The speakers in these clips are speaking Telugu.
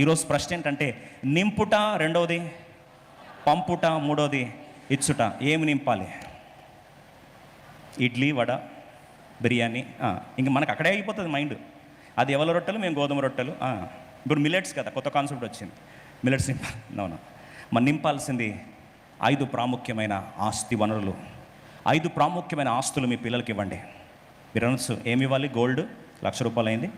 ఈరోజు ప్రశ్న ఏంటంటే, నింపుట రెండవది, పంపుట మూడవది, ఇచ్చుట. ఏమి నింపాలి? ఇడ్లీ, వడ, బిర్యానీ. ఇంక మనకు అక్కడే అయిపోతుంది మైండ్. అది ఎవరి రొట్టెలు, మేము గోధుమ రొట్టెలు. ఇప్పుడు మిల్లెట్స్ కదా, కొత్త కాన్సెప్ట్ వచ్చింది, మిల్లెట్స్ నింపాలి. అవునా? మనం నింపాల్సింది 5 ప్రాముఖ్యమైన ఆస్తి వనరులు. 5 ప్రాముఖ్యమైన ఆస్తులు మీ పిల్లలకి ఇవ్వండి. మీరు అనొచ్చు, ఏమి ఇవ్వాలి? గోల్డ్ ₹1,00,000 అయింది.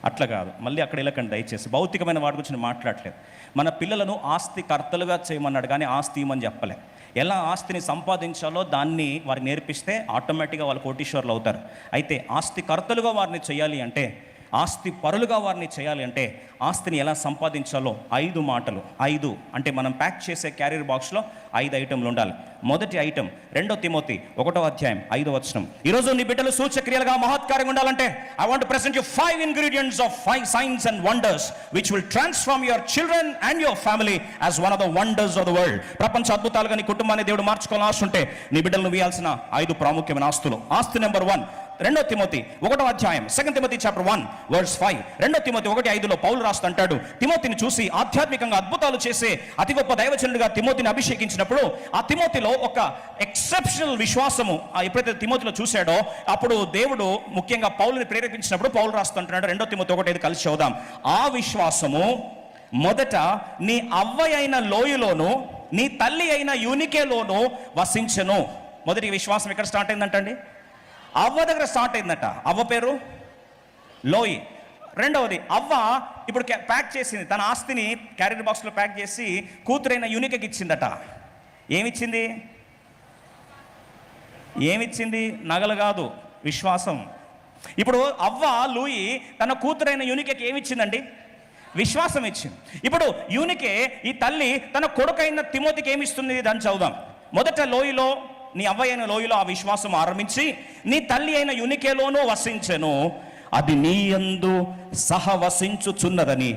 అట్లా కాదు, మళ్ళీ అక్కడ వెళ్ళకండి దయచేసి. భౌతికమైన వాటి గురించి మాట్లాడలేదు. మన పిల్లలను ఆస్తి కర్తలుగా చేయమన్నాడు, కానీ ఆస్తి ఇవ్వమని చెప్పలే. ఎలా ఆస్తిని సంపాదించాలో దాన్ని వారికి నేర్పిస్తే ఆటోమేటిక్గా వాళ్ళు కోటీశ్వరులు అవుతారు. అయితే ఆస్తి కర్తలుగా వారిని చేయాలి అంటే, ఆస్తి పరులుగా వారిని చేయాలి అంటే, ఆస్తిని ఎలా సంపాదించాలో 5 మాటలు. 5 అంటే మనం ప్యాక్ చేసే క్యారియర్ బాక్స్లో 5 ఐటెంలు ఉండాలి. మొదటి ఐటెం 2 తిమోతి 1వ అధ్యాయం 5వ వచనం. ఈరోజు నీ బిడ్డలు సూచక్రియలుగా మహత్కార్యంగా ఉండాలంటే, I want to present you 5 ingredients of 5 signs and wonders which will transform your children and your family as one of the wonders of the world. ప్రపంచ అద్భుతాలుగా నీ కుటుంబాన్ని దేవుడు మార్చుకోవాలని ఆశ ఉంటే, నీ బిడ్డలను వేయాల్సిన 5 ప్రాముఖ్యమైన ఆస్తులు. ఆస్తి నెంబర్ 1, 2 తిమోతి 1వ అధ్యాయం 2 Timothy chapter 1 verse 5. 2 తిమోతి 1:5లో పౌలు రాస్తుంటాడు, తిమోతిని చూసి ఆధ్యాత్మికంగా అద్భుతాలు చేసే అతి గొప్ప దైవజనుడిగా తిమోతిని అభిషేకించినప్పుడు, ఆ తిమోతిలో ఒక ఎక్సెప్షనల్ విశ్వాసము ఎప్పుడైతే తిమోతిలో చూశాడో, అప్పుడు దేవుడు ముఖ్యంగా పౌలుని ప్రేరేపించినప్పుడు పౌలు రాస్తుంటున్నాడు. 2 తిమోతి 1:5 కలిసి చదువుదాం. ఆ విశ్వాసము మొదట నీ అవ్వ అయిన లోయలోను నీ తల్లి అయిన యూనికేలోను వసించెను. మొదటి విశ్వాసం ఎక్కడ స్టార్ట్ అయిందంటండి? అవ్వ దగ్గర స్టార్ట్ అయిందట. అవ్వ పేరు లోయి. రెండవది, అవ్వ ఇప్పుడు ప్యాక్ చేసింది తన ఆస్తిని, క్యారియర్ బాక్స్లో ప్యాక్ చేసి కూతురైన యూనికకి ఇచ్చిందట. ఏమిచ్చింది? ఏమిచ్చింది? నగలు కాదు, విశ్వాసం. ఇప్పుడు అవ్వ లూయి తన కూతురైన యూనికకి ఏమిచ్చిందండి? విశ్వాసం ఇచ్చింది. ఇప్పుడు యూనికే, ఈ తల్లి తన కొడుకైన తిమోతికి ఏమిస్తుంది? దాన్ని చదువుదాం. మొదట లోయలో, నీ అవ్వ అయిన లోయలో ఆ విశ్వాసం ఆరంభించి నీ తల్లి అయిన యూనికేలోనూ వసించెను. అది నీ యందు సహవసించుచున్నదని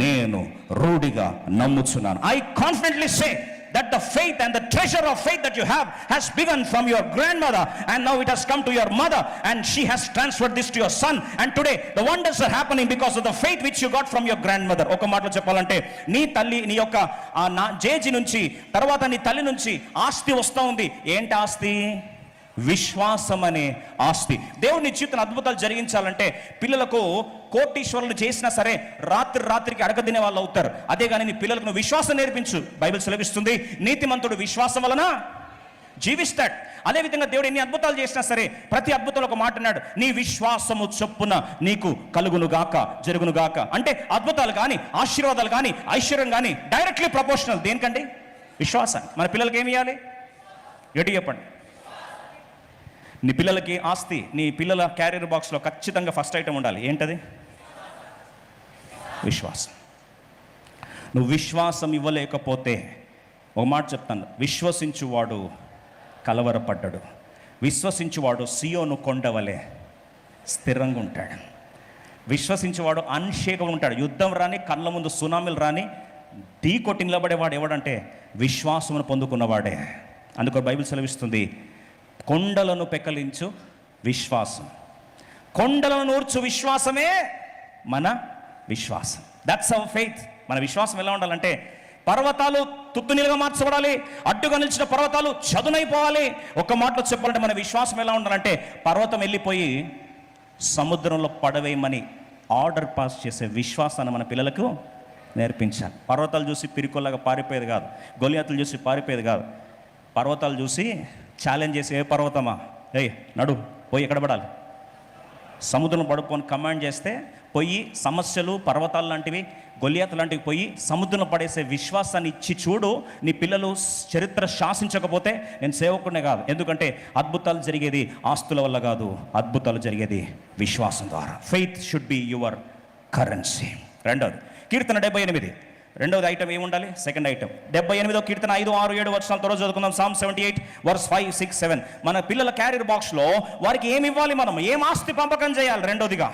నేను రూఢిగా నమ్ముచున్నాను. I confidently say that the faith and the treasure of faith that you have has begun from your grandmother and now it has come to your mother and she has transferred this to your son and today the wonders are happening because of the faith which you got from your grandmother. ఒక మాటలో చెప్పాలంటే, నీ తల్లి, నీ యొక్క జేజి నుంచి, తర్వాత నీ తల్లి నుంచి ఆస్తి వస్తూ ఉంది. ఏంటి ఆస్తి? విశ్వాసం అనే ఆస్తి. దేవుడు నీ జీవితంలో అద్భుతాలు జరిగించాలంటే, పిల్లలకు కోటీశ్వరులు చేసినా సరే రాత్రికి అడగదినే వాళ్ళు అవుతారు. అదే కానీ నీ పిల్లలకు నువ్వు విశ్వాసం నేర్పించు. బైబిల్ సెలవిస్తుంది, నీతిమంతుడు విశ్వాసం వలన జీవిస్తాడు. అదేవిధంగా దేవుడు ఎన్ని అద్భుతాలు చేసినా సరే, ప్రతి అద్భుతంలో ఒక మాట అన్నాడు, నీ విశ్వాసము చొప్పున నీకు కలుగునుగాక, జరుగునుగాక. అంటే అద్భుతాలు కానీ, ఆశీర్వాదాలు కానీ, ఐశ్వర్యం కానీ డైరెక్ట్లీ ప్రపోర్షనల్ దేనికండి? విశ్వాసాన్ని. మన పిల్లలకి ఏమి ఇవ్వాలి? గట్టి చెప్పండి. నీ పిల్లలకి ఆస్తి, నీ పిల్లల క్యారియర్ బాక్స్లో ఖచ్చితంగా ఫస్ట్ ఐటమ్ ఉండాలి. ఏంటది? విశ్వాసం. నువ్వు విశ్వాసం ఇవ్వలేకపోతే, ఒక మాట చెప్తాను, విశ్వసించువాడు కలవరపడ్డాడు. విశ్వసించువాడు సియోను కొండవలే స్థిరంగా ఉంటాడు. విశ్వసించేవాడు అన్షేకబుల్ ఉంటాడు. యుద్ధం రాని, కళ్ళ ముందు సునామీలు రాని ఢీ కొట్టి నిలబడేవాడు ఎవడంటే విశ్వాసమును పొందుకున్నవాడే. అందుకో బైబిల్ సెలవిస్తుంది, కొండలను పెకలించు విశ్వాసం, కొండలను నూర్చు విశ్వాసమే మన విశ్వాసం. That's our faith. మన విశ్వాసం ఎలా ఉండాలంటే, పర్వతాలు తుత్తునీలుగా మార్చబడాలి, అడ్డుగా నిలిచిన పర్వతాలు చదునైపోవాలి. ఒక మాటలో చెప్పాలంటే మన విశ్వాసం ఎలా ఉండాలంటే, పర్వతం వెళ్ళిపోయి సముద్రంలో పడవేయమని ఆర్డర్ పాస్ చేసే విశ్వాసాన్ని మన పిల్లలకు నేర్పించాలి. పర్వతాలు చూసి పిరికొల్లాగా పారిపోయేది కాదు, గొలియాతులు చూసి పారిపోయేది కాదు. పర్వతాలు చూసి ఛాలెంజ్ చేసి, ఏ పర్వతమా, నడు పోయి ఎక్కడ పడాలి, సముద్రం పడుకొని కమాండ్ చేస్తే పోయి సమస్యలు, పర్వతాలు లాంటివి, గొలియాతు లాంటివి పోయి సముద్రంలో పడేసే విశ్వాసాన్ని ఇచ్చి చూడు. నీ పిల్లలు చరిత్ర శాసించకపోతే నేను సేవకుడినే కాదు. ఎందుకంటే అద్భుతాలు జరిగేది ఆస్తుల వల్ల కాదు, అద్భుతాలు జరిగేది విశ్వాసం ద్వారా. Faith should be your currency. రెండవది, కీర్తన 78. రెండవది ఐటమ్ ఏముండాలి? సెకండ్ ఐటమ్ 78వ కీర్తన 5, 6, 7 వచనాలతో రోజు చదువుకుందాం. Psalm 78 verse 5, 6, 7. మన పిల్లల క్యారియర్ బాక్స్లో వారికి ఏమి ఇవ్వాలి? మనం ఏం ఆస్తి పంపకం చేయాలి? రెండోదిగా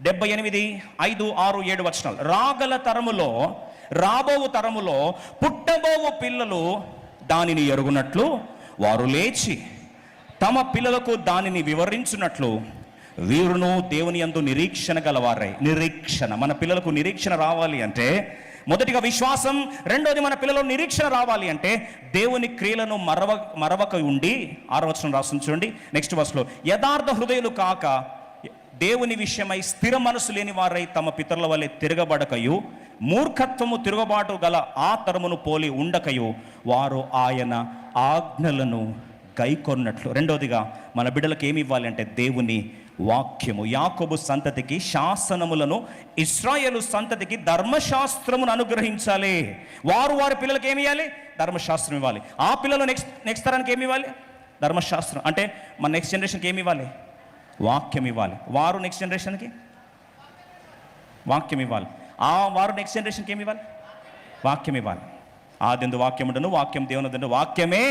78, 5, 6, 7 వచనాలు. రాగల తరములో, రాబోవు తరములో పుట్టబోవు పిల్లలు దానిని ఎరుగునట్లు, వారు లేచి తమ పిల్లలకు దానిని వివరించినట్లు, వీరును దేవుని యందు నిరీక్షణ గలవారై. నిరీక్షణ, మన పిల్లలకు నిరీక్షణ రావాలి అంటే మొదటిగా విశ్వాసం, రెండోది మన పిల్లలు నిరీక్షణ రావాలి అంటే దేవుని క్రియలను మరవక ఉండి. 6వ వచనం రాస్తుంది చూడండి, నెక్స్ట్ వర్స్లో, యథార్థ హృదయులు కాక దేవుని విషయమై స్థిర మనసు లేని వారై తమ పితరుల వలె తిరగబడకయు, మూర్ఖత్వము తిరుగుబాటు గల ఆ తరమును పోలి ఉండకయు, వారు ఆయన ఆజ్ఞలను గైకొన్నట్లు. రెండోదిగా మన బిడ్డలకు ఏమి ఇవ్వాలి అంటే దేవుని వాక్యము. యాకోబు సంతతికి శాసనములను, ఇశ్రాయేలు సంతతికి ధర్మశాస్త్రమును అనుగ్రహించాలి. వారు వారి పిల్లలకి ఏమి ఇవ్వాలి? ధర్మశాస్త్రం ఇవ్వాలి. ఆ పిల్లలు నెక్స్ట్ తరానికి ఏమి ఇవ్వాలి? ధర్మశాస్త్రం. అంటే మన నెక్స్ట్ జనరేషన్కి ఏమి ఇవ్వాలి? వాక్యం ఇవ్వాలి. వారు నెక్స్ట్ జనరేషన్కి వాక్యం ఇవ్వాలి. వారు నెక్స్ట్ జనరేషన్కి ఏమి ఇవ్వాలి? వాక్యం ఇవ్వాలి. ఆదిందు వాక్యం ఉండను, వాక్యం దేవుని వాక్యమే.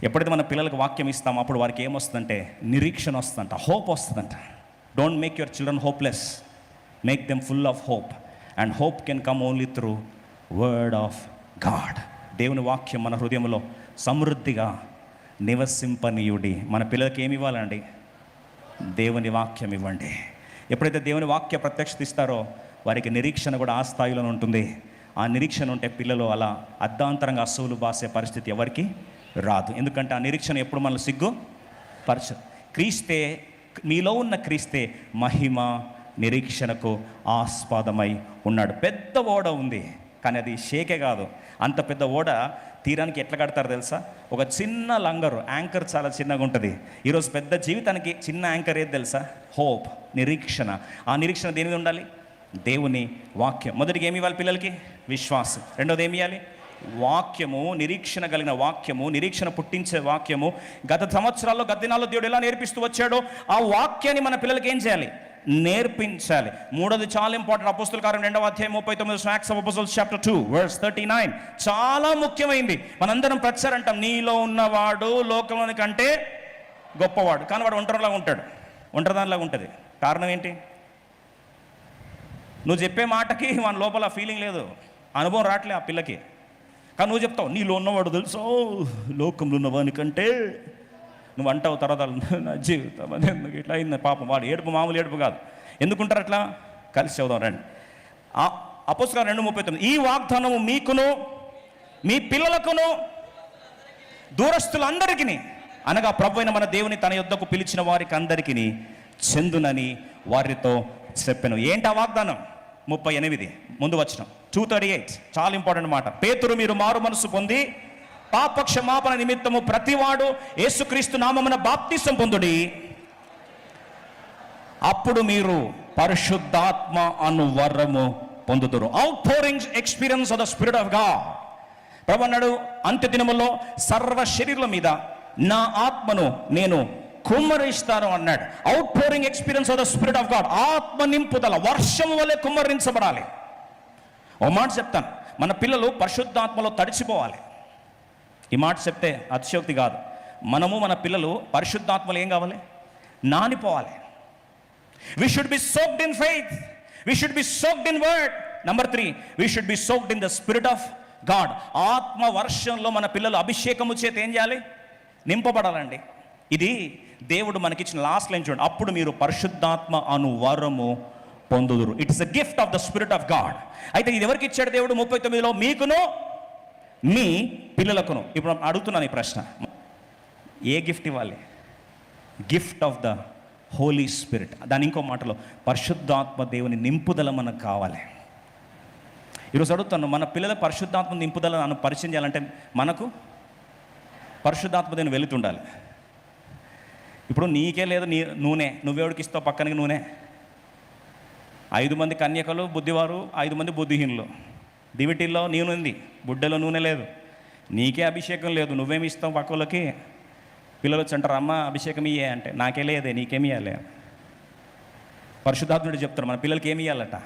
ఎప్పుడైతే మన పిల్లలకు వాక్యం ఇస్తామో అప్పుడు వారికి ఏమొస్తుందంటే నిరీక్షణ వస్తుందంట, హోప్ వస్తుందంట. Don't make your children hopeless, make them full of hope. And hope can come only through word of God. దేవుని వాక్యం మన హృదయంలో సమృద్ధిగా నివసింపనీయుడి. మన పిల్లలకి ఏమి ఇవ్వాలండి? దేవుని వాక్యం ఇవ్వండి. ఎప్పుడైతే దేవుని వాక్య ప్రత్యక్షత ఇస్తారో వారికి నిరీక్షణ కూడా ఆ స్థాయిలో ఉంటుంది. ఆ నిరీక్షణ ఉంటే పిల్లలు అలా అర్ధాంతరంగా అసూలు బాసే పరిస్థితి ఎవరికి రాదు. ఎందుకంటే ఆ నిరీక్షణ ఎప్పుడు మనల్ని సిగ్గుపరచదు. క్రీస్తే, మీలో ఉన్న క్రీస్తే మహిమ నిరీక్షణకు ఆస్పదమై ఉన్నాడు. పెద్ద ఓడ ఉంది, కానీ అది షేకే కాదు. అంత పెద్ద ఓడ తీరానికి ఎట్లా కడతారు తెలుసా? ఒక చిన్న లంగరు, యాంకర్ చాలా చిన్నగా ఉంటుంది. ఈరోజు పెద్ద జీవితానికి చిన్న యాంకర్ ఏది తెలుసా? హోప్, నిరీక్షణ. ఆ నిరీక్షణ దేని మీద ఉండాలి? దేవుని వాక్యం. మొదటిగా ఏమి ఇవ్వాలి పిల్లలకి? విశ్వాసం. రెండోది ఏమి ఇవ్వాలి? వాక్యము, నిరీక్షణ కలిగిన వాక్యము, నిరీక్షణ పుట్టించే వాక్యము. గత సంవత్సరాల్లో, గత దినాల్లో దేవుడు ఎలా నేర్పిస్తూ వచ్చాడో ఆ వాక్యాన్ని మన పిల్లలకి ఏం చేయాలి? నేర్పించాలి. మూడోది చాలా ఇంపార్టెంట్. అపోస్తలుల కార్యం 2వ అధ్యాయం 39, acts of apostles chapter 2 verse 39 చాలా ముఖ్యమైంది. మనందరం ప్రతిసారి అంటాం, నీలో ఉన్నవాడు లోకంలోని కంటే గొప్పవాడు. కానీ వాడు ఒంటరిలాగా ఉంటాడు, ఒంటరిదానిలాగా ఉంటుంది. కారణం ఏంటి? నువ్వు చెప్పే మాటకి మన లోపల ఫీలింగ్ లేదు, అనుభవం రావట్లే ఆ పిల్లకి. కానీ నువ్వు చెప్తావు, నీలో ఉన్నవాడు తెలుసో లోకంలో ఉన్నవాని కంటే. నువ్వు అంటావు, తర్వాత నా జీవితం అది ఎందుకు ఇట్లా అయింది పాపం. వాడు ఏడుపు మామూలు ఏడుపు కాదు. ఎందుకుంటారు అట్లా? కలిసి చదువుదాం రండి. అపోస్తలుల 2:39, ఈ వాగ్దానము మీకును మీ పిల్లలకును దూరస్తులందరికీ, అనగా ప్రభువైన మన దేవుని తన యొద్దకు పిలిచిన వారికి అందరికీ చెందునని వారితో చెప్పాను. ఏంటి ఆ వాగ్దానం? 38 ముందు వచనం, 2:38 చాలా ఇంపార్టెంట్ మాట. పేతురు, మీరు మారు మనసు పొంది పాపక్షమాపణ నిమిత్తము ప్రతివాడు యేసుక్రీస్తు నామమున బాప్తిసం పొందుడి, అప్పుడు మీరు పరిశుద్ధాత్మ అను వరము పొందుదురు. Out pouring experience of the spirit of God. ప్రభు అన్నాడు, అంత్య దినములో సర్వ శరీరుల మీద నా ఆత్మను నేను కుమ్మరిస్తాను అన్నాడు. Out pouring experience of the spirit of God. ఆత్మ నింపుదల వర్షం వలె కుమ్మరించబడాలి. ఓ మాట చెప్తాను, మన పిల్లలు పరిశుద్ధాత్మలో తడిచిపోవాలి. ఈ మాట చెప్తే అతిశయోక్తి కాదు. మనము మన పిల్లలు పరిశుద్ధాత్మలో ఏం కావాలి? నానిపోవాలి. We should be soaked in faith. We should be soaked in word. Number 3, we should be soaked in the spirit of God. ఆత్మ వర్షంలో మన పిల్లలు అభిషేకము చేత ఏం చేయాలి? నింపబడాలండి. ఇది దేవుడు మనకిచ్చిన లాస్ట్ లైన్ చూడండి, అప్పుడు మీరు పరిశుద్ధాత్మ అను వరము పొందుదురు. It's a gift of the spirit of God. అయితే ఇది ఎవరికి ఇచ్చాడు దేవుడు? 39లో మీకును మీ పిల్లలకును. ఇప్పుడు అడుగుతున్నాను ఈ ప్రశ్న, ఏ గిఫ్ట్ ఇవ్వాలి? Gift of the holy spirit. దాని ఇంకో మాటలో పరిశుద్ధాత్మ దేవుని నింపుదల మనకు కావాలి. ఈరోజు అడుగుతాను, మన పిల్లల పరిశుద్ధాత్మ నింపుదల పరిచయం చేయాలంటే మనకు పరిశుద్ధాత్మ దేవుని వెళుతుండాలి. ఇప్పుడు నీకే లేదు నూనె, నువ్వెవడికి ఇస్తావు పక్కనకి నూనె? 5 మంది కన్యకలు బుద్ధివారు, 5 మంది బుద్ధిహీనులు. దివిటిల్లో నూనె ఉంది, బుడ్డలో నూనె లేదు. నీకే అభిషేకం లేదు, నువ్వేమి ఇస్తావు పక్కలకి? పిల్లలు వచ్చి అంటారు, అమ్మ అభిషేకం ఇయ్యే అంటే, నాకే లేదే, నీకేమి ఇవ్వాలి? పరిశుద్ధాత్ముడు చెప్తారు మన పిల్లలకి ఏమి ఇవ్వాలట?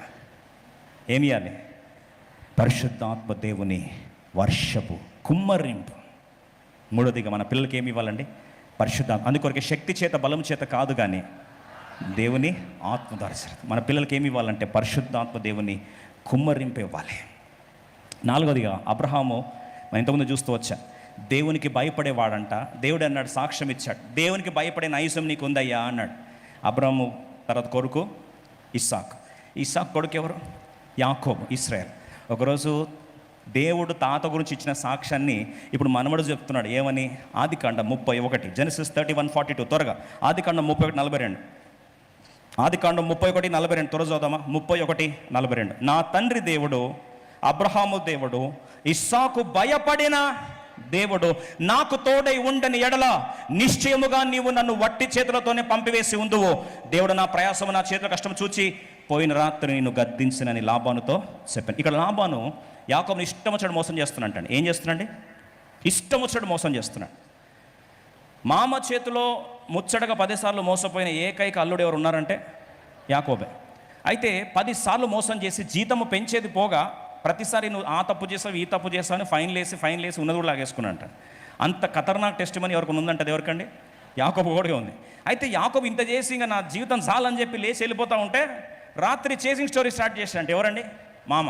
ఏమి ఇవ్వాలి? పరిశుద్ధాత్మ దేవుని వర్షపు కుమ్మరింపు. మూడోదిగా మన పిల్లలకి ఏమి ఇవ్వాలండి? పరిశుద్ధాత్మ. అందుకొరకే శక్తి చేత బలం చేత కాదు, కానీ దేవుని ఆత్మ దర్శనం. మన పిల్లలకి ఏమి ఇవ్వాలంటే పరిశుద్ధాత్మ దేవుని కుమ్మరింపు ఇవ్వాలి. 4వదిగా అబ్రహాము, మనం ఇంతకుముందు చూస్తూ వచ్చా, దేవునికి భయపడేవాడంట. దేవుడు అన్నాడు, సాక్ష్యం ఇచ్చాడు, దేవునికి భయపడే నైజం నీకు ఉందయ్యా అన్నాడు. అబ్రాము తర్వాత కొడుకు ఇస్సాకు కొడుకు ఎవరు? యాకోబు, ఇశ్రాయేల్. ఒకరోజు దేవుడు తాత గురించి ఇచ్చిన సాక్ష్యాన్ని ఇప్పుడు మనవడు చెప్తున్నాడు. ఏమని? ఆదికాండం 31, జెనసిస్ 31:42. త్వరగా ఆదికాండం 31:42. ఆదికాండం 31:42 త్వర చదువుదామా? 31:42. నా తండ్రి దేవుడు, అబ్రహాము దేవుడు, ఇస్సాకు భయపడిన దేవుడు నాకు తోడై ఉండని ఎడల నిశ్చయముగా నీవు నన్ను వట్టి చేతులతోనే పంపివేసి ఉందువు. దేవుడు నా ప్రయాసము, నా చేతుల కష్టం చూచి పోయిన రాత్రి నిన్ను గద్దించినని లాబానుతో చెప్పాను. ఇక్కడ లాబాను యాకోబుని ఇష్టం వచ్చాడు మోసం చేస్తున్నాడు. ఏం చేస్తున్నాండి? ఇష్టం వచ్చాడు మోసం చేస్తున్నాడు. మామ చేతిలో ముచ్చటగా 10 సార్లు మోసపోయిన ఏకైక అల్లుడు ఎవరు ఉన్నారంటే యాకోబే. అయితే 10 సార్లు మోసం చేసి జీతము పెంచేది పోగా ప్రతిసారి నువ్వు ఆ తప్పు చేసావు, ఈ తప్పు చేసావు అని ఫైన్ లేసి ఉన్నది కూడా లాగేసుకున్నాంట. అంత ఖతర్నాక్ టెస్ట్ మనీ ఎవరికి ఉందంటే ఎవరికండి? యాకోబు కూడా ఉంది. అయితే యాకోబు ఇంత చేసి ఇంకా నా జీవితం చాలని చెప్పి లేచి వెళ్ళిపోతూ ఉంటే రాత్రి చేసింగ్ స్టోరీ స్టార్ట్ చేశాడంటే ఎవరండి? మామ.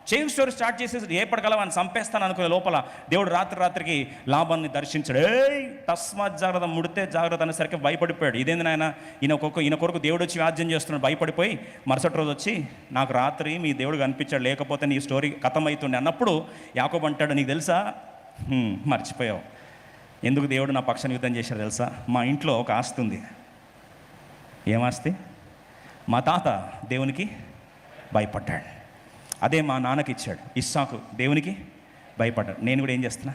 చేయింగ్ స్టోరీ స్టార్ట్ చేసేసి ఏపటికల్లా వాడిని చంపేస్తాను అనుకునే లోపల దేవుడు రాత్రికి లాభాన్ని దర్శించాడు. తస్మాత్ జాగ్రత్త, ముడితే జాగ్రత్త అనేసరికి భయపడిపోయాడు. ఇదేంది నాయన, ఈయన కొరకు దేవుడు వచ్చి వ్యాజ్యం చేస్తున్నాడు. భయపడిపోయి మరుసటి రోజు వచ్చి నాకు రాత్రి మీ దేవుడు కనిపించాడు, లేకపోతే నీ స్టోరీ కథం అవుతుండే అన్నప్పుడు యాకోబు అంటాడు, నీకు తెలుసా? మర్చిపోయావు. ఎందుకు దేవుడు నా పక్షాన యుద్ధం చేశాడు తెలుసా? మా ఇంట్లో ఒక ఆస్తి ఉంది. ఏమాస్తి? మా తాత దేవునికి భయపడ్డాడు, అదే మా నాన్నకి ఇచ్చాడు. ఇస్సాకు దేవునికి భయపడ్డాడు. నేను కూడా ఏం చేస్తున్నా?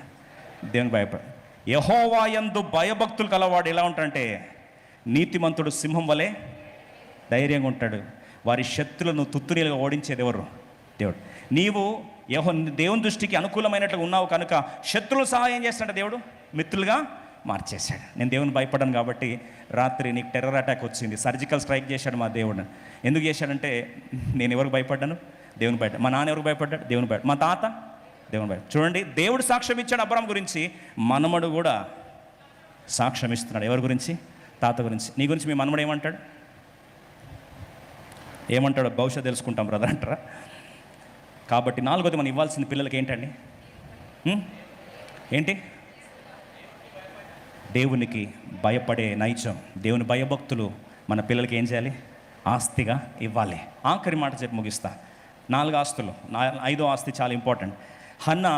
దేవునికి భయపడ్డాడు. యెహోవా యందు భయభక్తులు కలవాడు ఎలా ఉంటాడంటే నీతిమంతుడు సింహం వలె ధైర్యంగా ఉంటాడు. వారి శత్రులను తుత్తురీలుగా ఓడించేది ఎవరు? దేవుడు. నీవు దేవుని దృష్టికి అనుకూలమైనట్లుగా ఉన్నావు కనుక శత్రువులు సహాయం చేస్తాడు దేవుడు, మిత్రులుగా మార్చేశాడు. నేను దేవుని భయపడ్డాను కాబట్టి రాత్రి నీకు టెర్రర్ అటాక్ వచ్చింది, సర్జికల్ స్ట్రైక్ చేశాడు మా దేవుడు. ఎందుకు చేశాడంటే నేను ఎవరికి భయపడ్డాను? దేవుని భయపడ్డా. మా నాన్న ఎవరికి భయపడ్డాడు? దేవుని భయపడ్డా. మా తాత దేవుని భయపడ్డా. చూడండి, దేవుడు సాక్ష్యం ఇచ్చాడు అబ్రాహాం గురించి, మనమడు కూడా సాక్ష్యం ఇస్తున్నాడు. ఎవరి గురించి? తాత గురించి. నీ గురించి మీ మనమడు ఏమంటాడో భవిష్యత్తు తెలుసుకుంటాం బ్రదర్ అంటారా? కాబట్టి 4వది మనం ఇవ్వాల్సిన పిల్లలకి ఏంటండి? ఏంటి? దేవునికి భయపడే నైజం, దేవుని భయభక్తులు మన పిల్లలకి ఏం చేయాలి? ఆస్తిగా ఇవ్వాలి. ఆఖరి మాట చెప్పి ముగిస్తా. 4 ఆస్తులు, 5వ ఆస్తి చాలా ఇంపార్టెంట్. హన్నా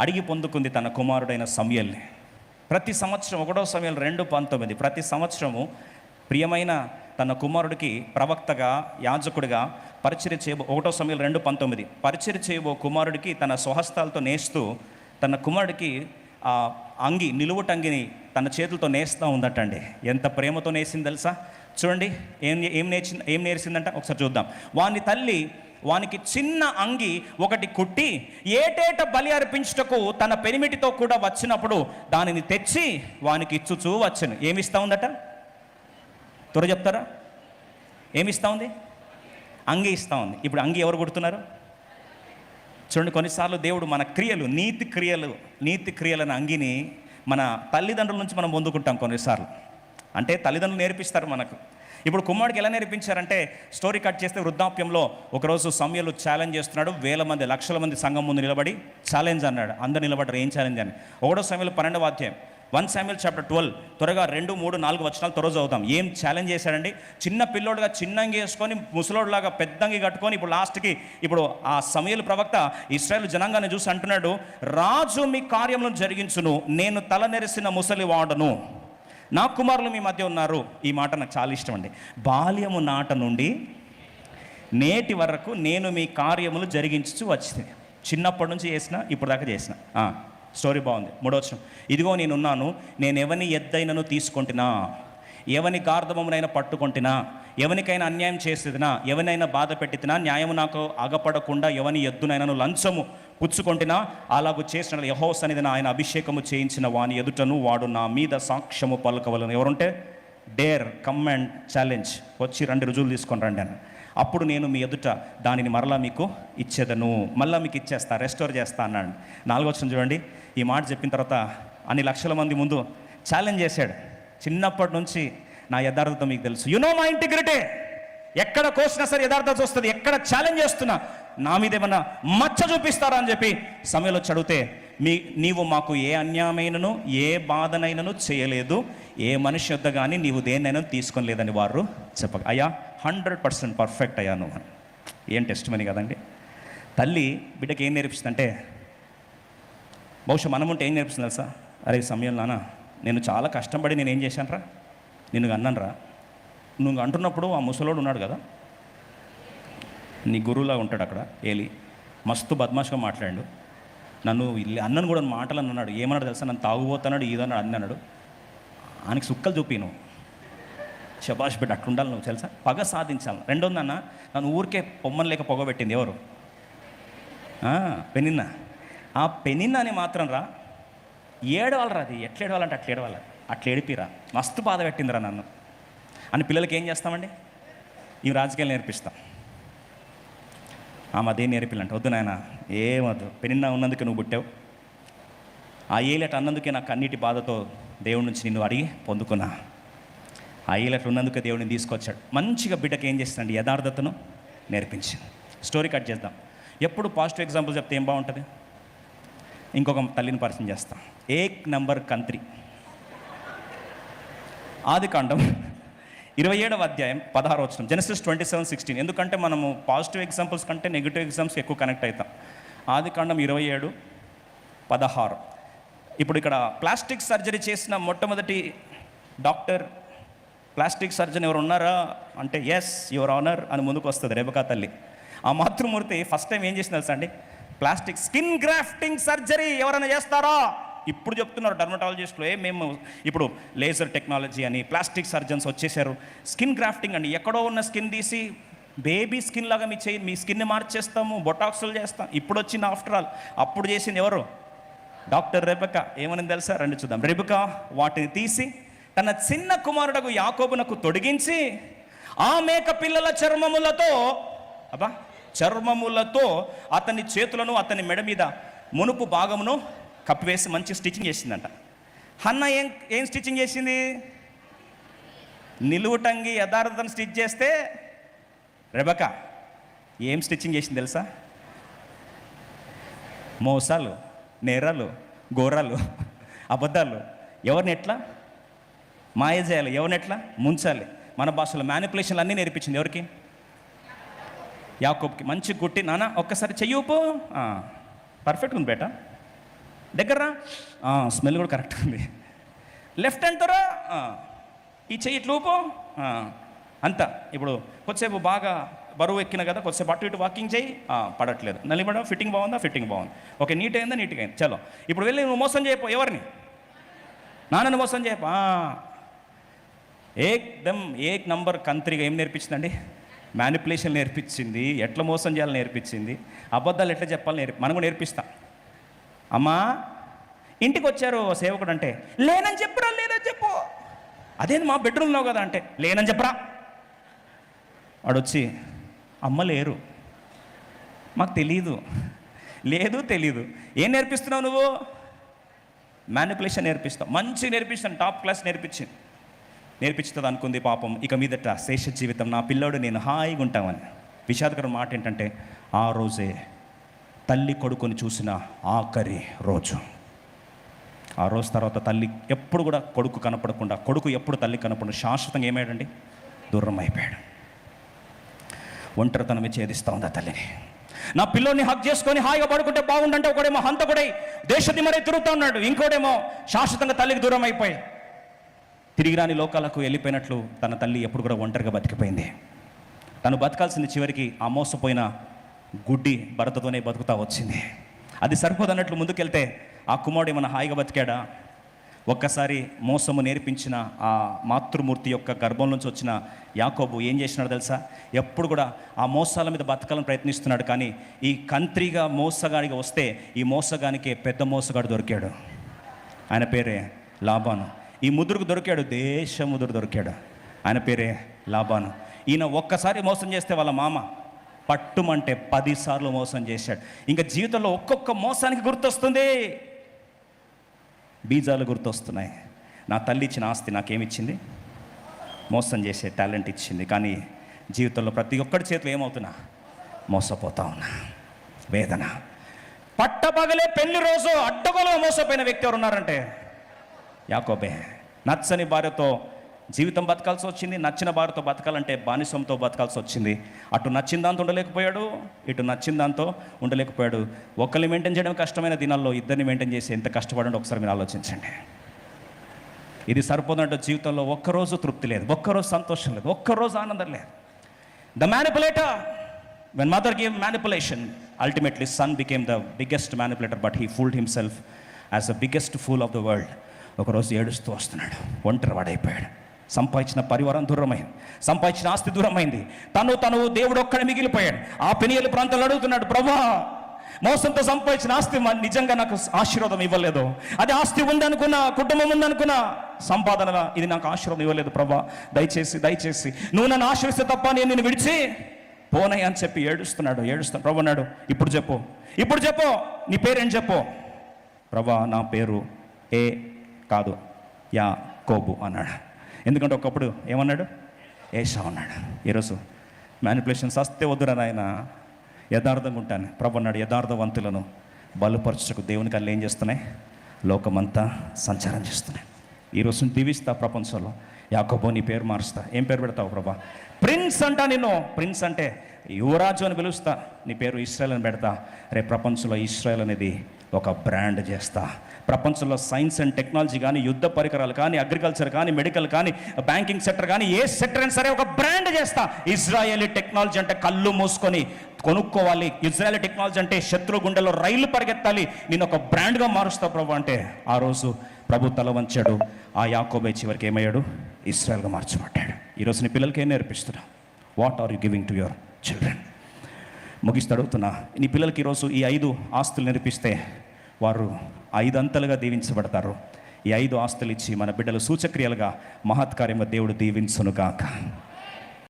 అడిగి పొందుకుంది తన కుమారుడైన సమూయేల్ని. ప్రతి సంవత్సరం 1 సమూయేలు 2:19 ప్రతి సంవత్సరము ప్రియమైన తన కుమారుడికి ప్రవక్తగా, యాజకుడిగా పరిచర్య చేయబో 1 సమూయేలు 2:19 పరిచర్య చేయబో కుమారుడికి తన స్వహస్తాలతో నేస్తూ తన కుమారుడికి ఆ అంగి, నిలువుటంగిని తన చేతులతో నేస్తూ ఉందటండి. ఎంత ప్రేమతో నేసింది తెలుసా? చూడండి ఏం నేర్చిందంట ఒకసారి చూద్దాం. వాని తల్లి వానికి చిన్న అంగి ఒకటి కుట్టి ఏటేట బలి అర్పించుటకు తన పెనిమిటితో కూడా వచ్చినప్పుడు దానిని తెచ్చి వానికి ఇచ్చుచూ వచ్చను. ఏమిస్తా ఉందట? త్వర చెప్తారా? ఏమిస్తా ఉంది? అంగి ఇస్తూ ఉంది. ఇప్పుడు అంగి ఎవరు కుడుతున్నారు? చూడండి, కొన్నిసార్లు దేవుడు మన క్రియలు, నీతి క్రియలను అంగిని మన తల్లిదండ్రుల నుంచి మనం పొందుకుంటాం కొన్నిసార్లు. అంటే తల్లిదండ్రులు నేర్పిస్తారు మనకు. ఇప్పుడు కుమారుడికి ఎలా నేర్పించారంటే, స్టోరీ కట్ చేస్తే వృద్ధాప్యంలో ఒకరోజు సమూయేలు ఛాలెంజ్ చేస్తున్నాడు. 1000 మంది, లక్షల మంది సంఘం ముందు నిలబడి ఛాలెంజ్ అన్నాడు. అందరు నిలబడ్డారు. ఏం ఛాలెంజ్ అని? 1 సమూయేలు 12వ అధ్యాయం 1 Samuel chapter 12 త్వరగా 2, 3, 4 వచనాలు త్వరగా చదువుతాం. ఏం ఛాలెంజ్ చేశాడండి? చిన్న పిల్లోడుగా చిన్నంగి వేసుకొని ముసలోడులాగా పెద్దంగి కట్టుకొని ఇప్పుడు లాస్ట్కి ఆ సమూయేలు ప్రవక్త ఇశ్రాయేలు జనాంగాన్ని చూసి అంటున్నాడు, రాజు మీ కార్యములను జరిగించును, నేను తల నెరిసిన ముసలి వాడను, నా కుమారులు మీ మధ్య ఉన్నారు. ఈ మాట నాకు చాలా ఇష్టం అండి. బాల్యము నాట నుండి నేటి వరకు నేను మీ కార్యములు జరిగించు వచ్చింది. చిన్నప్పటి నుంచి చేసిన, ఇప్పుడు దాకా చేసిన. స్టోరీ బాగుంది. 3వ వచనం, ఇదిగో నేనున్నాను, నేను ఎవని ఎద్దైనను తీసుకొంటినా, ఎవని గార్ధమమునైనా పట్టుకొంటినా, ఎవనికైనా అన్యాయం చేసేదినా, ఎవనైనా బాధ పెట్టినా, న్యాయము నాకు అగపడకుండా ఎవని ఎద్దునైనాను లంచము పుచ్చుకొంటినా, అలాగూ చేసిన యెహోవా సన్నిధిన ఆయన అభిషేకము చేయించిన వాని ఎదుటను వాడు నా మీద సాక్ష్యము పలకవలను. ఎవరుంటే డేర్, కమ్ అండ్ ఛాలెంజ్, వచ్చి 2 రుజువులు తీసుకొని రండి అని. అప్పుడు నేను మీ ఎదుట దానిని మరలా మీకు ఇచ్చేదను, మళ్ళీ మీకు ఇచ్చేస్తా, రెస్టోర్ చేస్తా అన్నాడు. 4వ వచనం చూడండి. ఈ మాట చెప్పిన తర్వాత అన్ని లక్షల మంది ముందు ఛాలెంజ్ చేశాడు. చిన్నప్పటి నుంచి నా యథార్థత మీకు తెలుసు, మా ఇంటిగ్రిటీ, ఎక్కడ కోసినా సరే యథార్థత వస్తుంది, ఎక్కడ ఛాలెంజ్ చేస్తున్నా నా మీద ఏమన్నా మచ్చ చూపిస్తారా అని చెప్పి సమయంలో చదివితే నీవు మాకు ఏ అన్యాయమైనను ఏ బాధనైనను చేయలేదు, ఏ మనిషి వద్ద కానీ నీవు దేన్నైనా తీసుకొని లేదని వారు చెప్పక, అయ్యా 100% పర్ఫెక్ట్ అయ్యా నువ్వు. ఏం టెస్ట్ మనీ కదండి. తల్లి బిడ్డకి ఏం నేర్పిస్తుందంటే, బహుశా మనముంటే ఏం నేర్పిస్తుంది తెలుసా? అరే సమయంలో నాన్న నేను చాలా కష్టపడి నేను ఏం చేశాను రా, నిన్ను అన్నాను రా. నువ్వు అంటున్నప్పుడు ఆ ముసలోడు ఉన్నాడు కదా, నీ గురువులా ఉంటాడు అక్కడ, ఏలి మస్తు బద్మాష్గా మాట్లాడాడు. నన్ను అన్నను కూడా మాటలు అన్నాడు. ఏమన్నాడు తెలుసా? నన్ను తాగుపోతున్నాడు ఇదన్నాడు అన్నాడు. ఆయనకి సుక్కలు చూపి నువ్వు శబాష్ బిడ్డ అట్లుండాలి నువ్వు తెలుసా, పగ సాధించాలి. రెండోందన్న నన్ను ఊరికే పొమ్మని లేక పొగబెట్టింది ఎవరు? పెనిన్న. ఆ పెనిన్న అని మాత్రం రా ఏడవాలరా, అది ఎట్లా ఏడవాలంటే అట్లా ఏడవాలి, అట్లా ఏడిపిరా, మస్తు బాధ పెట్టిందిరా నన్ను అని పిల్లలకి ఏం చేస్తామండి? ఈ రాజకీయాలు నేర్పిస్తాం. అదేం నేర్పిల్లంటే, వద్దు నాయన ఏమద్దు, పెనిన్న ఉన్నందుకే నువ్వు పుట్టావు, ఆ ఏలెట్ అన్నందుకే నాకు అన్నిటి బాధతో దేవుడి నుంచి నిన్ను అడిగి పొందుకున్నా, ఆ ఏలెట్ ఉన్నందుకే దేవుడిని తీసుకొచ్చాడు. మంచిగా బిడ్డకి ఏం చేస్తాండి? యథార్థతను నేర్పించింది. స్టోరీ కట్ చేద్దాం. ఎప్పుడు పాజిటివ్ ఎగ్జాంపుల్ చెప్తే ఏం బాగుంటుంది? ఇంకొక తల్లిని పరిచయం చేస్తాం. 1 నంబర్ కంత్రి. ఆదికాండం 27వ అధ్యాయం 16వ వచనం. జెనసిస్ 27:16. ఎందుకంటే మనము పాజిటివ్ ఎగ్జాంపుల్స్ కంటే నెగిటివ్ ఎగ్జాంపుల్స్ ఎక్కువ కనెక్ట్ అవుతాం. ఆదికాండం 27:16. ఇప్పుడు ఇక్కడ ప్లాస్టిక్ సర్జరీ చేసిన మొట్టమొదటి డాక్టర్, ప్లాస్టిక్ సర్జన్ ఎవరు ఉన్నారా అంటే, ఎస్ యువర్ ఆనర్ అని ముందుకు వస్తుంది రెబెకా తల్లి. ఆ మాతృమూర్తి ఫస్ట్ టైం ఏం చేసింది తెలుసా అండి? ప్లాస్టిక్ స్కిన్ గ్రాఫ్టింగ్ సర్జరీ ఎవరైనా చేస్తారా? ఇప్పుడు చెప్తున్నారు డర్మటాలజిస్టులు, మేము ఇప్పుడు లేజర్ టెక్నాలజీ అని ప్లాస్టిక్ సర్జన్స్ వచ్చేసారు. స్కిన్ గ్రాఫ్టింగ్ అండి, ఎక్కడో ఉన్న స్కిన్ తీసి బేబీ స్కిన్ లాగా మీ స్కిన్ని మార్చేస్తాము, బొటాక్సులు చేస్తాం. ఇప్పుడు వచ్చింది ఆఫ్టర్ ఆల్. అప్పుడు చేసింది ఎవరు? Doctor Rebecca. ఏమని తెలుసా? రండి చూద్దాం. రెబెకా వాటిని తీసి తన చిన్న కుమారుడకు యాకోబునకు తొడిగించి ఆ మేక పిల్లల చర్మములతో అతని చేతులను అతని మెడ మీద మునుపు భాగమును కప్పివేసి మంచి స్టిచ్చింగ్ చేసిందంట. హన్న ఏం స్టిచ్చింగ్ చేసింది? నిలువుటంగి యథార్థతను స్టిచ్ చేస్తే రెబెకా ఏం స్టిచ్చింగ్ చేసింది తెలుసా? మోసాలు, నేరాలు, ఘోరాలు, అబద్ధాలు, ఎవరిని ఎట్లా మాయ చేయాలి, ఎవరిని ఎట్లా ముంచాలి, మన భాషలో మ్యానిపులేషన్లు అన్నీ నేర్పించింది. ఎవరికి? యాకోబ్కి. మంచి గుట్టి, నాన్న ఒక్కసారి చెయ్యూపు, పర్ఫెక్ట్గా ఉంది బేట, దగ్గర స్మెల్ కూడా కరెక్ట్గా ఉంది, లెఫ్ట్ హ్యాండ్తోరా ఈ చెయ్యి ఇట్లా ఊపు, అంతా. ఇప్పుడు కొద్దిసేపు బాగా బరువు ఎక్కిన కదా, కొద్దిసేపు అటు ఇటు వాకింగ్ చేయి, పడట్లేదు, నలిపడం, ఫిట్టింగ్ బాగుందా? ఫిట్టింగ్ బాగుంది, ఓకే, నీట్ అయిందా? నీట్గా అయింది, చలో ఇప్పుడు వెళ్ళి నువ్వు మోసం చేయపో. ఎవరిని? నాన్నని మోసం చేయపో. ఏక్ నంబర్ కంత్రిగా ఏం నేర్పించిందండి? మ్యానిపులేషన్ నేర్పించింది, ఎట్లా మోసం చేయాలని నేర్పించింది, అబద్ధాలు ఎట్లా చెప్పాలని మనం కూడా నేర్పిస్తాం. అమ్మా ఇంటికి వచ్చారు సేవకుడు అంటే, లేనని చెప్పురా, లేనని చెప్పు. అదేంది మా బెడ్రూమ్లో కదా అంటే, లేనని చెప్పరా. వాడొచ్చి, అమ్మ లేరు, మాకు తెలీదు, లేదు తెలీదు. ఏం నేర్పిస్తున్నావు నువ్వు? మ్యానిపులేషన్ నేర్పిస్తావు. మంచి నేర్పిస్తాను, టాప్ క్లాస్ నేర్పించుతుంది అనుకుంది పాపం. ఇక మీదట శేష జీవితం నా పిల్లోడు నేను హాయిగా ఉంటామని. విషాదకరం మాట ఏంటంటే, ఆ రోజే తల్లి కొడుకుని చూసిన ఆఖరి రోజు. ఆ రోజు తర్వాత తల్లి ఎప్పుడు కూడా కొడుకు కనపడకుండా, కొడుకు ఎప్పుడు తల్లి కనపడకుండా శాశ్వతంగా ఏమయ్యాడండి? దూరం అయిపోయాడు. ఒంటరితనం ఛేదిస్తూ ఉంది ఆ తల్లిని. నా పిల్లోని హక్ చేసుకొని హాయిగా పడుకుంటే బాగుండంటే ఒకడేమో హంతకుడై దేశదిమరై తిరుగుతూ ఉన్నాడు, ఇంకోడేమో శాశ్వతంగా తల్లికి దూరం అయిపోయి తిరిగి రాని లోకాలకు వెళ్ళిపోయినట్లు తన తల్లి ఎప్పుడు కూడా ఒంటరిగా బతికిపోయింది. తను బతకాల్సింది చివరికి ఆ మోసపోయిన గుడ్డి భర్తతోనే బతుకుతా వచ్చింది. అది సరిపోదన్నట్లు ముందుకెళ్తే ఆ కుమారుడు ఏమన్నా హాయిగా బతికాడా? ఒక్కసారి మోసము నేర్పించిన ఆ మాతృమూర్తి యొక్క గర్భం నుంచి వచ్చిన యాకోబు ఏం చేసినాడు తెలుసా? ఎప్పుడు కూడా ఆ మోసాల మీద బతకాలని ప్రయత్నిస్తున్నాడు. కానీ ఈ కంత్రిగా మోసగాడిగా వస్తే ఈ మోసగానికే పెద్ద మోసగాడు దొరికాడు. ఆయన పేరే లాబాను. ఈ ముదురుకు దొరికాడు, దేశముదురు దొరికాడు, ఆయన పేరే లాబాను. ఈయన ఒక్కసారి మోసం చేస్తే వాళ్ళ మామ పట్టుమంటే 10 సార్లు మోసం చేశాడు. ఇంకా జీవితంలో ఒక్కొక్క మోసానికి గుర్తొస్తుంది, బీజాలు గుర్తొస్తున్నాయి. నా తల్లి ఇచ్చిన ఆస్తి నాకేమిచ్చింది? మోసం చేసే టాలెంట్ ఇచ్చింది. కానీ జీవితంలో ప్రతి ఒక్కడి చేతిలో ఏమవుతున్నా? మోసపోతా ఉన్నా. వేదన. పట్టపగలే పెళ్లి రోజు అడ్డగోలుగా మోసపోయిన వ్యక్తి ఎవరు ఉన్నారంటే యాకోబే. నచ్చని భార్యతో జీవితం బతకాల్సి వచ్చింది, నచ్చిన భార్యతో బతకాలంటే బానిసంతో బతకాల్సి వచ్చింది. అటు నచ్చిన దాంతో ఉండలేకపోయాడు, ఇటు నచ్చిన దాంతో ఉండలేకపోయాడు. ఒకరిని మెయింటైన్ చేయడం కష్టమైన దినాల్లో ఇద్దరిని మెయింటైన్ చేసి ఎంత కష్టపడండి ఒకసారి మీరు ఆలోచించండి. ఇది సరిపోదంటే జీవితంలో ఒక్కరోజు తృప్తి లేదు, ఒక్కరోజు సంతోషం లేదు, ఒక్కరోజు ఆనందం లేదు. The manipulator, when mother gave manipulation, ultimately son became the biggest manipulator, but he fooled himself as the biggest fool of the world. ఒకరోజు ఏడుస్తూ వస్తున్నాడు, ఒంటరి వాడైపోయాడు. సంపాదించిన పరివారం దూరమైంది, సంపాదించిన ఆస్తి దూరమైంది, తను దేవుడు ఒక్కడే మిగిలిపోయాడు. ఆ పెనియలు ప్రాంతంలో అడుగుతున్నాడు, ప్రభా మోసంతో సంపాదించిన ఆస్తి నిజంగా నాకు ఆశీర్వాదం ఇవ్వలేదు. అది ఆస్తి ఉందనుకున్నా, కుటుంబం ఉందనుకున్నా, సంపాదన ఇది నాకు ఆశీర్వాదం ఇవ్వలేదు. ప్రభా దయచేసి నువ్వు నన్ను ఆశీర్వదిస్తే తప్ప నేను నిన్ను విడిచి పోనయ్య అని చెప్పి ఏడుస్తున్నాడు. ప్రభు అన్నాడు, ఇప్పుడు చెప్పు నీ పేరేం చెప్పు. ప్రభా నా పేరు ఏ కాదు యాకోబు అన్నాడు. ఎందుకంటే ఒకప్పుడు ఏమన్నాడు, ఏశావు అన్నాడు. ఈరోజు మ్యానిపులేషన్స్ వస్తే వద్దురా నాయన, యథార్థంగా ఉంటాను. ప్రభు అన్నాడు, యథార్థవంతులను బలుపరచుటకు దేవుని కళ్ళు ఏం చేస్తున్నాయి, లోకమంతా సంచారం చేస్తున్నాయి. ఈరోజు దీవిస్తా ప్రపంచంలో. యాకోబు నీ పేరు మారుస్తా. ఏం పేరు పెడతావు ప్రభా? ప్రిన్స్ అంటా నిన్ను, ప్రిన్స్ అంటే యువరాజు అని పిలుస్తా. నీ పేరు ఇస్రాయల్ అని పెడతా. రేపు ప్రపంచంలో ఇస్రాయల్ అనేది ఒక బ్రాండ్ చేస్తా. ప్రపంచంలో సైన్స్ అండ్ టెక్నాలజీ కానీ, యుద్ధ పరికరాలు కానీ, అగ్రికల్చర్ కానీ, మెడికల్ కానీ, బ్యాంకింగ్ సెక్టర్ కానీ, ఏ సెక్టర్ అయినా సరే ఒక బ్రాండ్ చేస్తా. ఇజ్రాయేలీ టెక్నాలజీ అంటే కళ్ళు మూసుకొని కొనుక్కోవాలి. ఇజ్రాయేలీ టెక్నాలజీ అంటే శత్రు గుండెలో రైలు పరిగెత్తాలి. నేను ఒక బ్రాండ్గా మారుస్తా ప్రభు అంటే ఆ రోజు ప్రభు తల వంచాడు. ఆ యాకోబే చివరికి ఏమయ్యాడు, ఇజ్రాయెల్గా మార్చబడ్డాడు. ఈరోజు నీ పిల్లలకి ఏం నేర్పిస్తున్నావు? What are you giving to your children? ముగిస్తూ అడుగుతున్నా, నీ పిల్లలకి ఈరోజు ఈ 5 ఆస్తులు నేర్పిస్తే వారు 5 అంతలుగా దీవించబడతారు. ఈ 5 ఆస్తులు ఇచ్చి మన బిడ్డలు సూచక్రియలుగా మహత్కార్యంగా దేవుడు దీవించునుగాక.